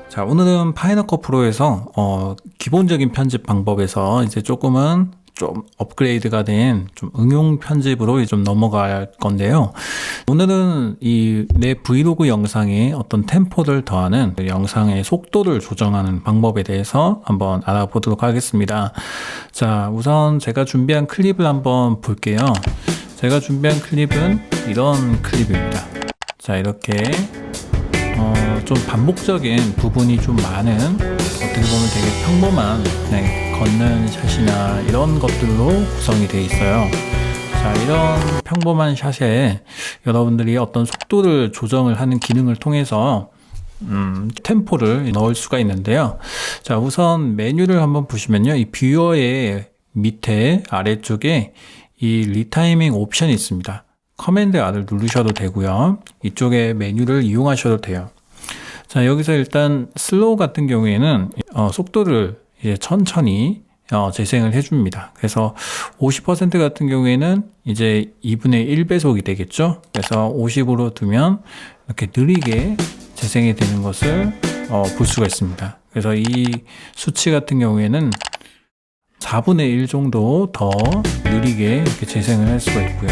자, 오늘은 파이널컷 프로에서 기본적인 편집 방법에서 이제 조금은 좀 업그레이드가 된 좀 응용 편집으로 좀 넘어갈 건데요. 오늘은 이 내 브이로그 영상에 어떤 템포를 더하는 영상의 속도를 조정하는 방법에 대해서 한번 알아보도록 하겠습니다. 자, 우선 제가 준비한 클립을 한번 볼게요. 제가 준비한 클립은 이런 클립입니다. 자, 이렇게 좀 반복적인 부분이 좀 많은, 어떻게 보면 되게 평범한 그냥 걷는 샷이나 이런 것들로 구성이 되어 있어요. 자, 이런 평범한 샷에 여러분들이 어떤 속도를 조정을 하는 기능을 통해서 템포를 넣을 수가 있는데요. 자, 우선 메뉴를 한번 보시면요, 이 뷰어의 밑에 아래쪽에 이 리타이밍 옵션이 있습니다. 커맨드 R을 누르셔도 되고요, 이쪽에 메뉴를 이용하셔도 돼요. 자, 여기서 일단 슬로우 같은 경우에는 속도를 이제 천천히 재생을 해줍니다. 그래서 50% 같은 경우에는 이제 2분의 1배속이 되겠죠. 그래서 50으로 두면 이렇게 느리게 재생이 되는 것을 볼 수가 있습니다. 그래서 이 수치 같은 경우에는 4분의 1 정도 더 느리게 이렇게 재생을 할 수가 있고요.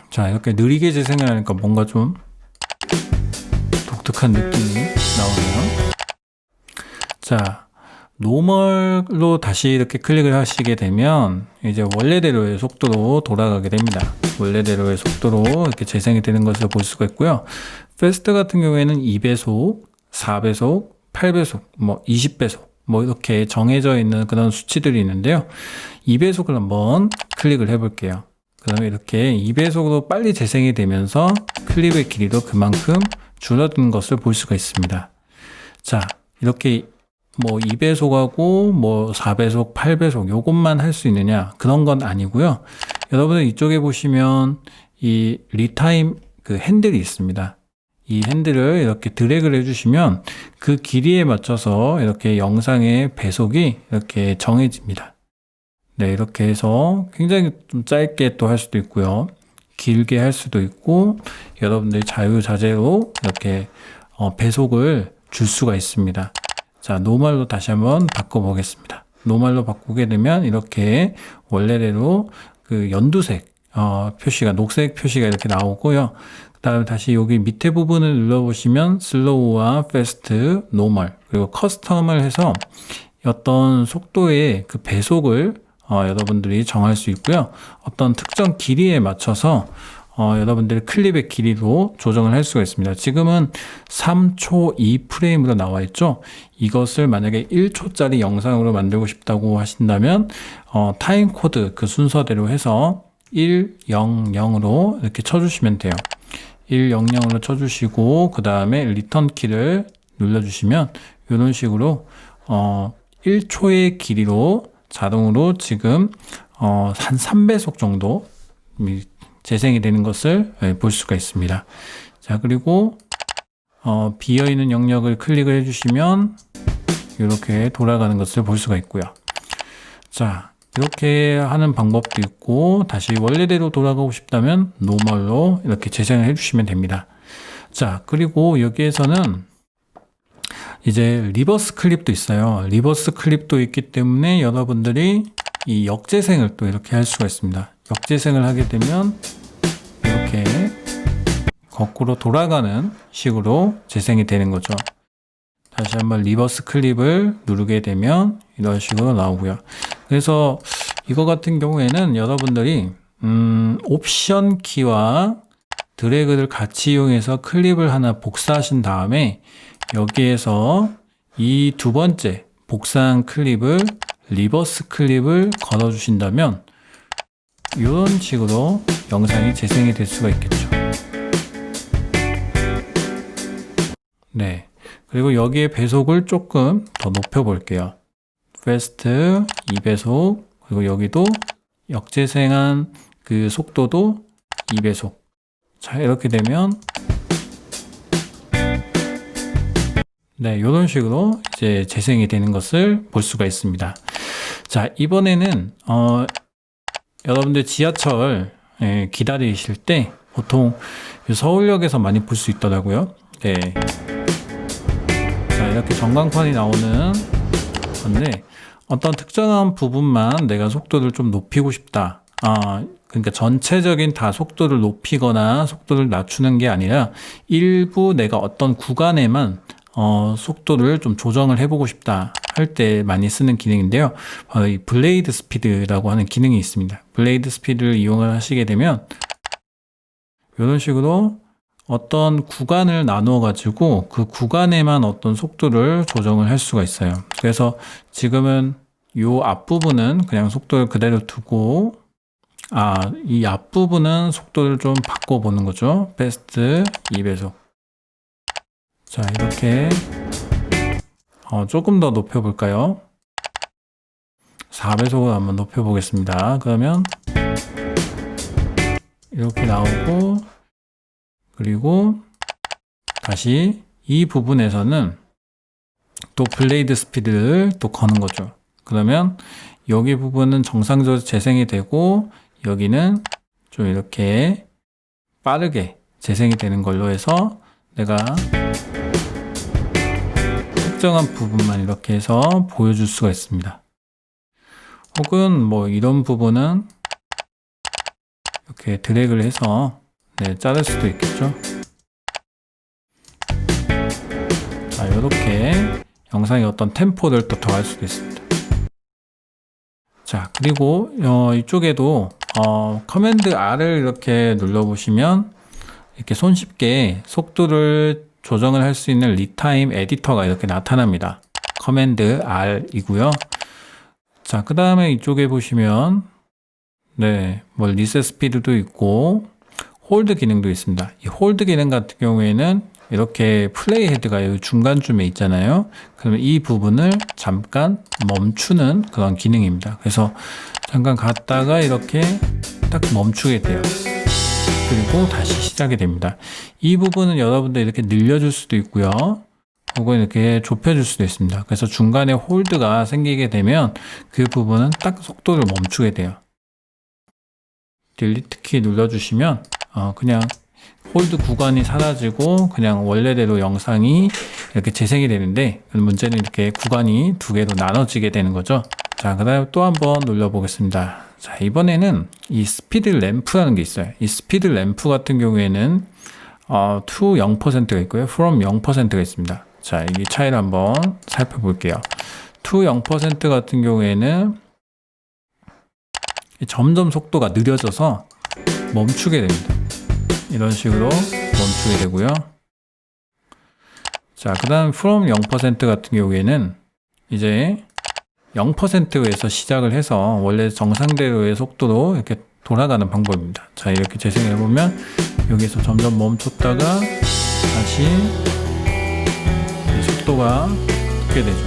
자, 이렇게 느리게 재생을 하니까 뭔가 좀 독특한 느낌이 나오네요. 자, 노멀로 다시 이렇게 클릭을 하시게 되면 이제 원래대로의 속도로 돌아가게 됩니다. 원래대로의 속도로 이렇게 재생이 되는 것을 볼 수가 있고요. 패스트 같은 경우에는 2배속, 4배속, 8배속, 20배속 이렇게 정해져 있는 그런 수치들이 있는데요. 2배속을 한번 클릭을 해 볼게요. 그다음에 이렇게 2배속으로 빨리 재생이 되면서 클립의 길이도 그만큼 줄어든 것을 볼 수가 있습니다. 자, 이렇게 2배속하고 4배속, 8배속 요것만 할 수 있느냐, 그런 건 아니고요. 여러분들 이쪽에 보시면 이 리타임 그 핸들이 있습니다. 이 핸들을 이렇게 드래그를 해주시면 그 길이에 맞춰서 이렇게 영상의 배속이 이렇게 정해집니다. 네, 이렇게 해서 굉장히 좀 짧게 또 할 수도 있고요, 길게 할 수도 있고, 여러분들이 자유자재로 이렇게 배속을 줄 수가 있습니다. 자, 노멀로 다시 한번 바꿔보겠습니다. 노멀로 바꾸게 되면 이렇게 원래대로 그 연두색 표시가, 녹색 표시가 이렇게 나오고요. 그 다음에 다시 여기 밑에 부분을 눌러보시면 슬로우와 패스트, 노멀, 그리고 커스텀을 해서 어떤 속도의 그 배속을 여러분들이 정할 수 있고요. 어떤 특정 길이에 맞춰서 여러분들의 클립의 길이로 조정을 할 수가 있습니다. 지금은 3초 2프레임으로 나와 있죠. 이것을 만약에 1초짜리 영상으로 만들고 싶다고 하신다면 타임 코드 그 순서대로 해서 100으로 이렇게 쳐주시면 돼요. 100으로 쳐주시고 그 다음에 리턴 키를 눌러주시면 이런 식으로 1초의 길이로 자동으로 지금 한 3배속 정도 재생이 되는 것을 볼 수가 있습니다. 자, 그리고 비어있는 영역을 클릭을 해주시면 이렇게 돌아가는 것을 볼 수가 있고요. 자, 이렇게 하는 방법도 있고, 다시 원래대로 돌아가고 싶다면 노멀로 이렇게 재생을 해주시면 됩니다. 자, 그리고 여기에서는 이제 리버스 클립도 있어요. 리버스 클립도 있기 때문에 여러분들이 이 역재생을 또 이렇게 할 수가 있습니다. 역재생을 하게 되면 이렇게 거꾸로 돌아가는 식으로 재생이 되는 거죠. 다시 한번 리버스 클립을 누르게 되면 이런 식으로 나오고요. 그래서 이거 같은 경우에는 여러분들이 옵션 키와 드래그를 같이 이용해서 클립을 하나 복사하신 다음에 여기에서 이 두 번째 복사한 클립을, 리버스 클립을 걸어 주신다면 이런 식으로 영상이 재생이 될 수가 있겠죠. 네, 그리고 여기에 배속을 조금 더 높여 볼게요. 패스트 2배속, 그리고 여기도 역재생한 그 속도도 2배속. 자, 이렇게 되면 네, 이런 식으로 이제 재생이 되는 것을 볼 수가 있습니다. 자, 이번에는 여러분들 지하철 기다리실 때 보통 서울역에서 많이 볼 수 있더라고요. 네. 자, 이렇게 전광판이 나오는 건데, 어떤 특정한 부분만 내가 속도를 좀 높이고 싶다. 그러니까 전체적인 다 속도를 높이거나 속도를 낮추는 게 아니라 일부 내가 어떤 구간에만 속도를 좀 조정을 해보고 싶다 할 때 많이 쓰는 기능인데요. 바로 이 블레이드 스피드라고 하는 기능이 있습니다. 블레이드 스피드를 이용을 하시게 되면 이런 식으로 어떤 구간을 나누어 가지고 그 구간에만 어떤 속도를 조정을 할 수가 있어요. 그래서 지금은 이 앞부분은 그냥 속도를 그대로 두고 이 앞부분은 속도를 좀 바꿔보는 거죠. 베스트 2배속. 자, 이렇게 조금 더 높여볼까요? 4배속으로 한번 높여보겠습니다. 그러면 이렇게 나오고, 그리고 다시 이 부분에서는 또 블레이드 스피드를 또 거는 거죠. 그러면 여기 부분은 정상적으로 재생이 되고 여기는 좀 이렇게 빠르게 재생이 되는 걸로 해서 내가 특정한 부분만 이렇게 해서 보여줄 수가 있습니다. 혹은 뭐 이런 부분은 이렇게 드래그를 해서 자를 수도 있겠죠. 자, 이렇게 영상의 어떤 템포를 또 더할 수도 있습니다. 자, 그리고 이쪽에도 커맨드 R을 이렇게 눌러보시면 이렇게 손쉽게 속도를 조정을 할 수 있는 리타임 에디터가 이렇게 나타납니다. 커맨드 R이고요. 자, 그 다음에 이쪽에 보시면 뭐 리셋 스피드도 있고 홀드 기능도 있습니다. 이 홀드 기능 같은 경우에는 이렇게 플레이 헤드가 여기 중간쯤에 있잖아요. 그러면 이 부분을 잠깐 멈추는 그런 기능입니다. 그래서 잠깐 갔다가 이렇게 딱 멈추게 돼요. 그리고 다시 시작이 됩니다. 이 부분은 여러분들 이렇게 늘려줄 수도 있고요. 혹은 이렇게 좁혀줄 수도 있습니다. 그래서 중간에 홀드가 생기게 되면 그 부분은 딱 속도를 멈추게 돼요. 딜리트 키 눌러주시면 그냥 홀드 구간이 사라지고 그냥 원래대로 영상이 이렇게 재생이 되는데 문제는 이렇게 구간이 두 개로 나눠지게 되는 거죠. 자, 그 다음에 또 한번 눌러보겠습니다. 자, 이번에는 이 스피드 램프라는 게 있어요. 이 스피드 램프 같은 경우에는 to 0%가 있고요. from 0%가 있습니다. 자, 이 차이를 한번 살펴볼게요. to 0% 같은 경우에는 점점 속도가 느려져서 멈추게 됩니다. 이런 식으로 멈추게 되고요. 자, 그 다음 from 0% 같은 경우에는 이제 0%에서 시작을 해서 원래 정상대로의 속도로 이렇게 돌아가는 방법입니다. 자, 이렇게 재생해 보면 여기서 점점 멈췄다가 다시 속도가 붙게 되죠.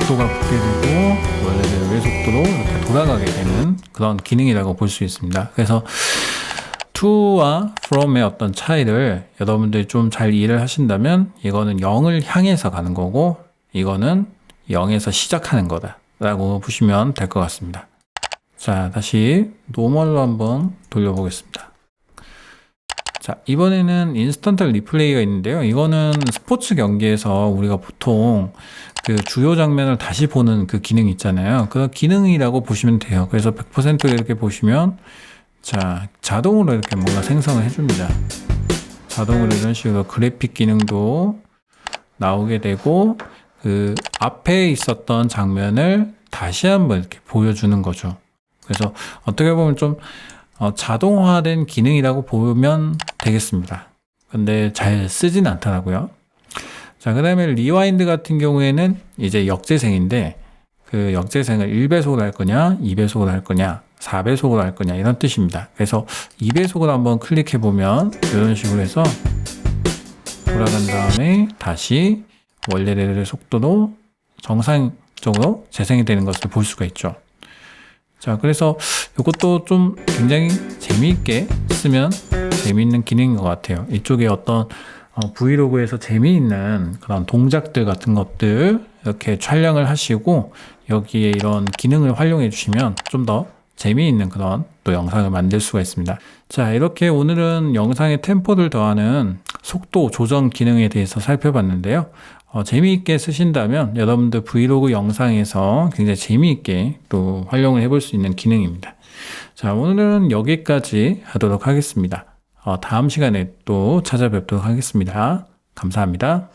속도가 붙게 되고 원래대로의 속도로 이렇게 돌아가게 되는 그런 기능이라고 볼 수 있습니다. 그래서 to와 from의 어떤 차이를 여러분들이 좀 잘 이해를 하신다면 이거는 0을 향해서 가는 거고 이거는 0에서 시작하는 거다라고 보시면 될 것 같습니다. 자, 다시 노멀로 한번 돌려보겠습니다. 자, 이번에는 인스턴트 리플레이가 있는데요. 이거는 스포츠 경기에서 우리가 보통 그 주요 장면을 다시 보는 그 기능 있잖아요. 그 기능이라고 보시면 돼요. 그래서 100% 이렇게 보시면 자, 자동으로 이렇게 뭔가 생성을 해줍니다. 자동으로 이런 식으로 그래픽 기능도 나오게 되고 그 앞에 있었던 장면을 다시 한번 이렇게 보여주는 거죠. 그래서 어떻게 보면 좀 자동화된 기능이라고 보면 되겠습니다. 근데 잘 쓰진 않더라고요. 자, 그 다음에 리와인드 같은 경우에는 이제 역재생인데 그 역재생을 1배속으로 할 거냐, 2배속으로 할 거냐, 4배속으로 할 거냐 이런 뜻입니다. 그래서 2배속으로 한번 클릭해 보면 이런 식으로 해서 돌아간 다음에 다시 원래대로의 속도로 정상적으로 재생이 되는 것을 볼 수가 있죠. 자, 그래서 이것도 좀 굉장히 재미있게 쓰면 재미있는 기능인 것 같아요. 이쪽에 어떤 브이로그에서 재미있는 그런 동작들 같은 것들 이렇게 촬영을 하시고 여기에 이런 기능을 활용해 주시면 좀 더 재미있는 그런 또 영상을 만들 수가 있습니다. 자, 이렇게 오늘은 영상의 템포를 더하는 속도 조정 기능에 대해서 살펴봤는데요. 재미있게 쓰신다면 여러분들 브이로그 영상에서 굉장히 재미있게 또 활용을 해볼 수 있는 기능입니다. 자, 오늘은 여기까지 하도록 하겠습니다. 다음 시간에 또 찾아뵙도록 하겠습니다. 감사합니다.